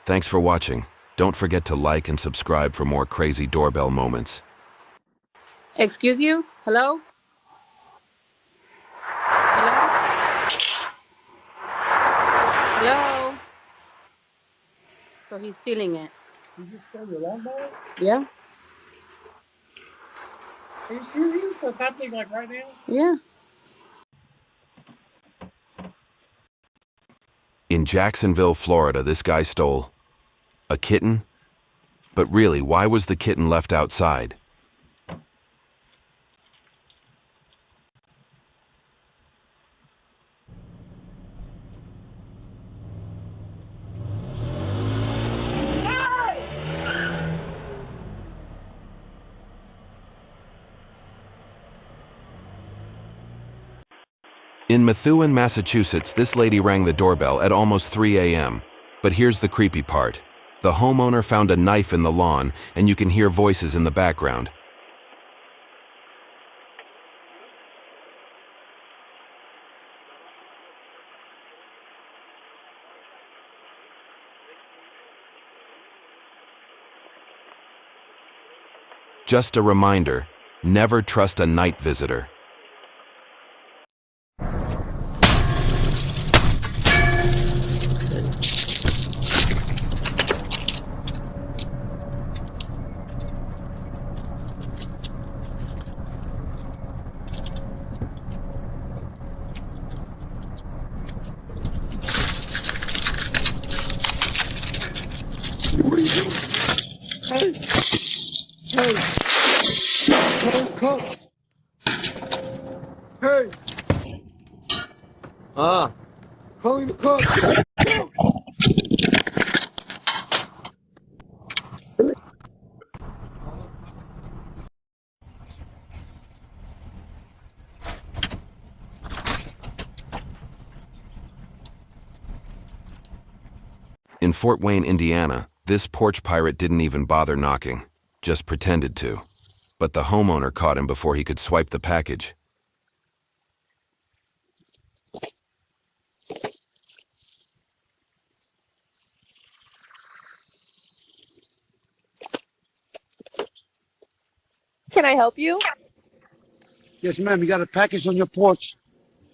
Thanks for watching. Don't forget to like and subscribe for more crazy doorbell moments. Excuse you? Hello? Hello? Hello? So he's stealing it. You just stole your lawnmower? Yeah? Are you serious? That's happening like right now? Yeah. In Jacksonville, Florida, this guy stole a kitten? But really, why was the kitten left outside? In Methuen, Massachusetts, this lady rang the doorbell at almost 3 a.m. But here's the creepy part. The homeowner found a knife in the lawn, and you can hear voices in the background. Just a reminder, never trust a night visitor. What are you doing? Hey! Hey! Don't come! Hey! Calling the cops! No! In Fort Wayne, Indiana, this porch pirate didn't even bother knocking, just pretended to. But the homeowner caught him before he could swipe the package. Can I help you? Yes, ma'am, you got a package on your porch.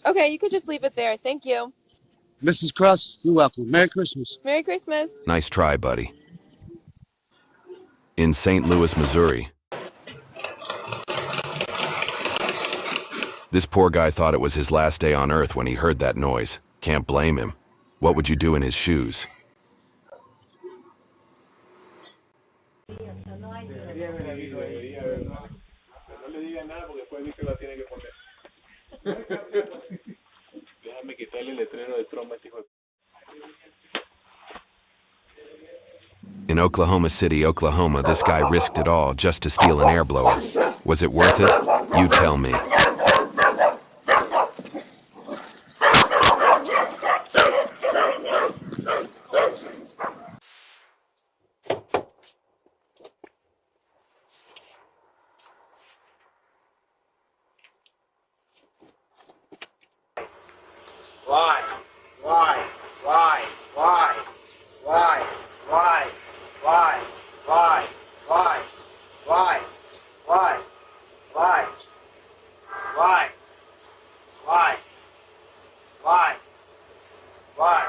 Okay, you could just leave it there. Thank you. Mrs. Cross, you're welcome. Merry Christmas. Merry Christmas. Nice try, buddy. In St. Louis, Missouri, this poor guy thought it was his last day on earth when he heard that noise. Can't blame him. What would you do in his shoes? In Oklahoma City, Oklahoma, this guy risked it all just to steal an air blower. Was it worth it? You tell me. Why? Why? Why? Why? Why? Why? Why? Why? Why? Why? Why? Why? Why? Why? Why? Why?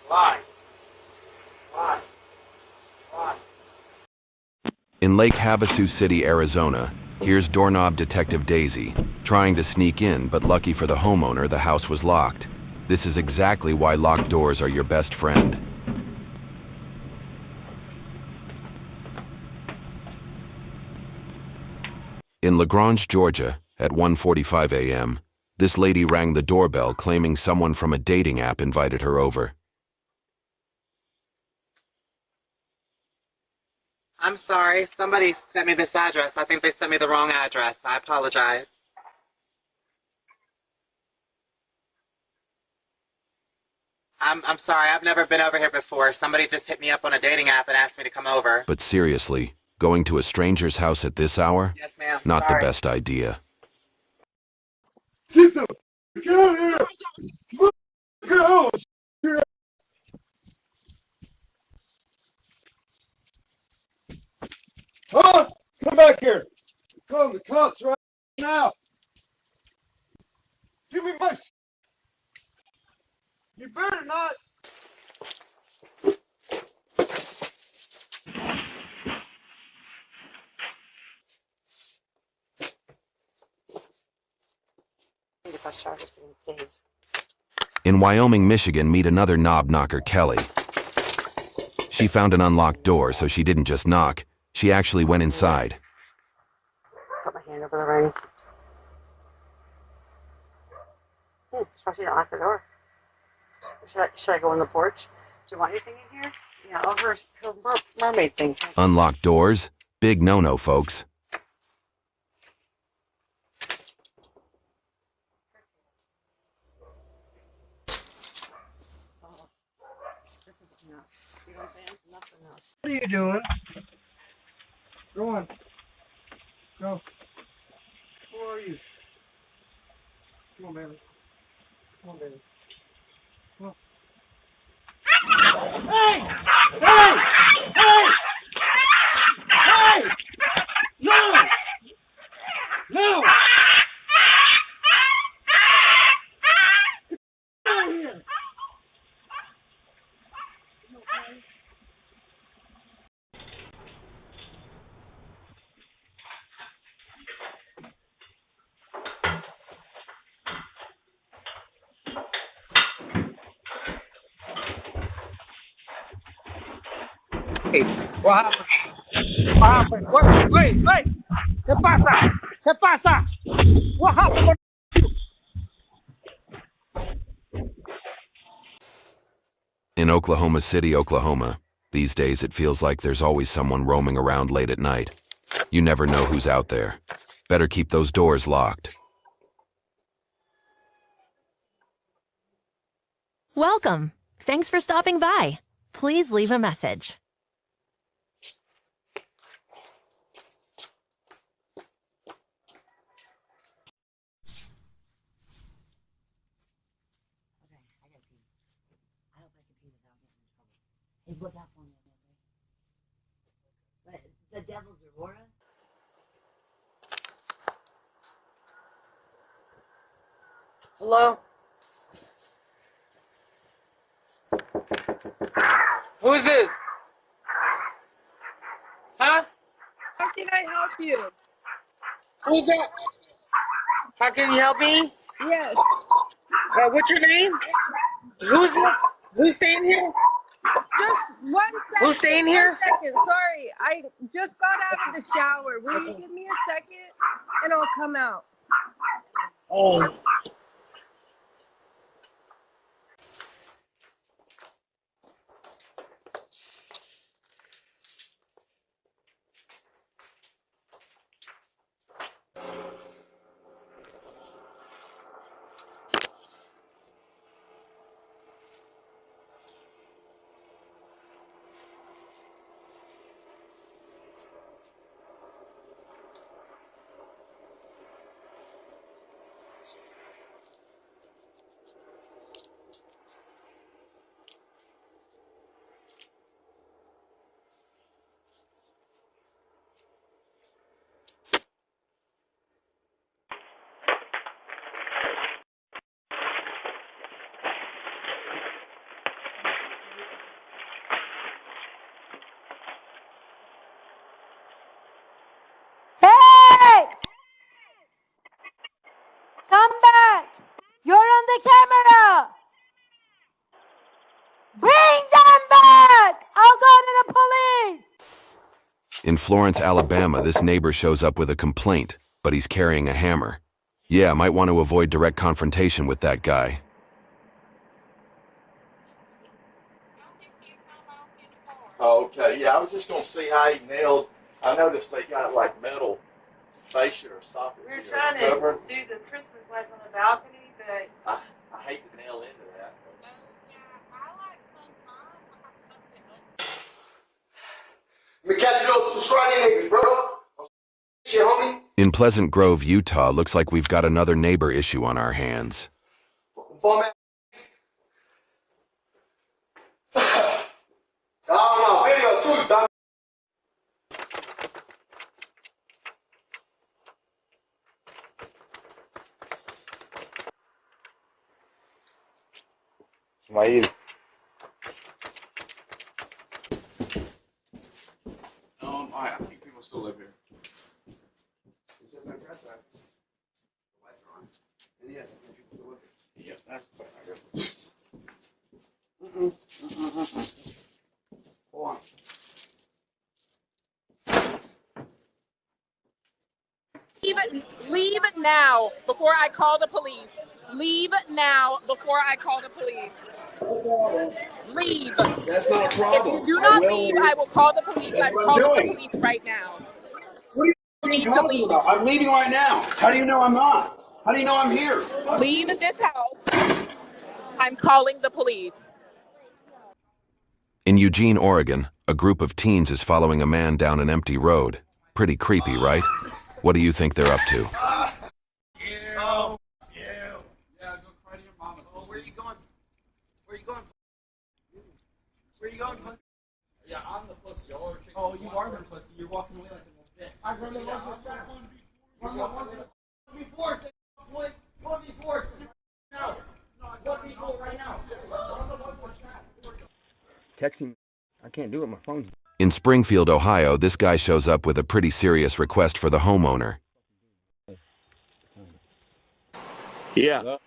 Why? Why? Why? In Lake Havasu City, Arizona, here's doorknob detective Daisy, trying to sneak in, but lucky for the homeowner, the house was locked. This is exactly why locked doors are your best friend. In LaGrange, Georgia, at 1:45 a.m., this lady rang the doorbell claiming someone from a dating app invited her over. I'm sorry, somebody sent me this address. I think they sent me the wrong address. I apologize. I'm sorry, I've never been over here before. Somebody just hit me up on a dating app and asked me to come over. But seriously, Going to a stranger's house at this hour? Yes, ma'am. Not the Sorry. best idea. Get the get out of here! Get out! Huh? Come back here! Come, the cops right now! Give me my. You better not. In Wyoming, Michigan, meet another knob knocker, Kelly. She found an unlocked door, so she didn't just knock. She actually went inside. Put my hand over the ring. Especially don't lock the door. Should I go on the porch? Do you want anything in here? Yeah, all her mermaid things. Unlocked doors? Big no-no, folks. Oh, this is enough. You know what I'm saying? Enough's enough. What are you doing? Go on. Go. Who are you? Come on, baby. Come on, baby. Come on. Hey! Hey! Hey! Hey! No! No! Get out of here! Hey, what happened? What happened? Wait, wait! ¿Qué pasa? ¿Qué pasa? What happened? In Oklahoma City, Oklahoma, these days it feels like there's always someone roaming around late at night. You never know who's out there. Better keep those doors locked. Welcome. Thanks for stopping by. Please leave a message. Hey, look out for me, okay? The devil's Aurora? Hello? Who's this? Huh? How can I help you? Who's that? How can you help me? Yes. What's your name? Who's this? Who's staying here? Just 1 second. Who's staying here? 1 second. Sorry. I just got out of the shower. Will you give me a second and I'll come out? Oh. Hey! Come back! You're on the camera! Bring them back! I'll go to the police! In Florence, Alabama, this neighbor shows up with a complaint, but he's carrying a hammer. Yeah, might want to avoid direct confrontation with that guy. Oh, okay, yeah, I was just gonna see how he nailed. I noticed they got like metal fascia or something. We were trying to do the Christmas lights on the balcony, but I hate to nail into that. catch those two scrawny niggas, bro. Shit, homie. In Pleasant Grove, Utah, looks like we've got another neighbor issue on our hands. Bum ass. I don't know. Video too, dumb. Ismail. I think people still live here. Yeah, that's quite good. Hold on. Leave now before I call the police. Leave now before I call the police. Leave. That's not a problem. If you do not leave, I will call the police. That's I'm what I'm calling the doing. police right now. What are you You need to talking leave. about? I'm leaving right now. How do you know I'm not? How do you know I'm here? Leave this house. I'm calling the police. In Eugene, Oregon, a group of teens is following a man down an empty road. Pretty creepy, right? What do you think they're up to? Yeah, go cry to your mama. Oh, where are you going? Where are you going? Where are you going, pussy? Yeah, I'm the pussy. Y'all are chasing. Oh, you are the pussy. You're walking away like a little bitch. I run the before. 1v4. No. 1v4 right now. Texting. I can't do it. My phone's. In Springfield, Ohio, this guy shows up with a pretty serious request for the homeowner. Yeah. Hello?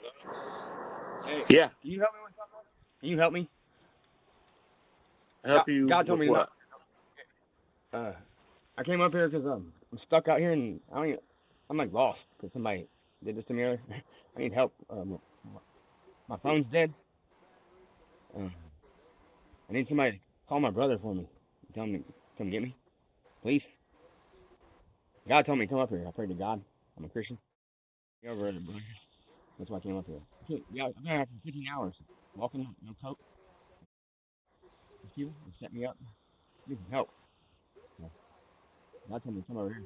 Hey. Yeah. Can you help me with something? Can you help me? Help you God told with me what? I came up here because I'm stuck out here and I'm like lost because somebody did this to me earlier. I need help. My phone's dead. I need somebody to call my brother for me. Tell him to come get me, please. God told me to come up here. I prayed to God. I'm a Christian. Get over it, brother. That's why I came up here. Yeah, I've been out for 15 hours. Walking out, no coat. These people set me up. I need some help. God told me to come over here.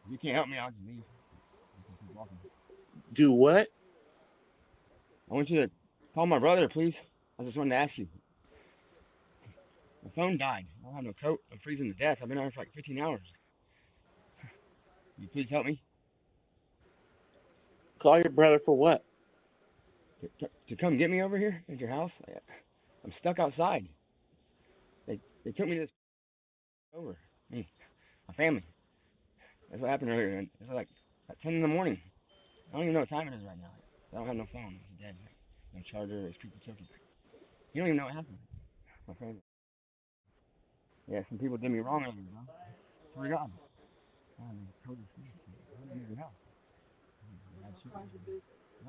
If you can't help me, I'll just leave. Keep walking. Do what? I want you to call my brother, please. I just wanted to ask you. My phone died. I don't have no coat. I'm freezing to death. I've been out here for like 15 hours. Can you please help me? Call your brother for what? To come get me over here at your house? I'm stuck outside. They took me to this over. Me, my family. That's what happened earlier. It was like at 10 in the morning. I don't even know what time it is right now. I don't have no phone. It's dead. No charger. It's people took it. You don't even know what happened. My friend. Yeah, some people did me wrong earlier, bro. Swear to God. I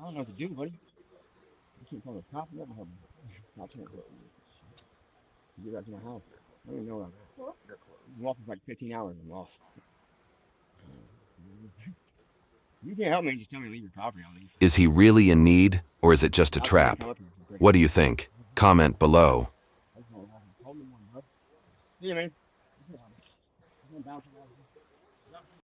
don't know what to do, buddy. You can't call the cops. You never help me. I can't help you. You get back to my house. I don't even know where I'm at. I'm walking for like 15 hours. I'm lost. You can't help me and just tell me to leave your property. I'll leave. Is he really in need, or is it just a trap? What do you think? Comment below. See you, man.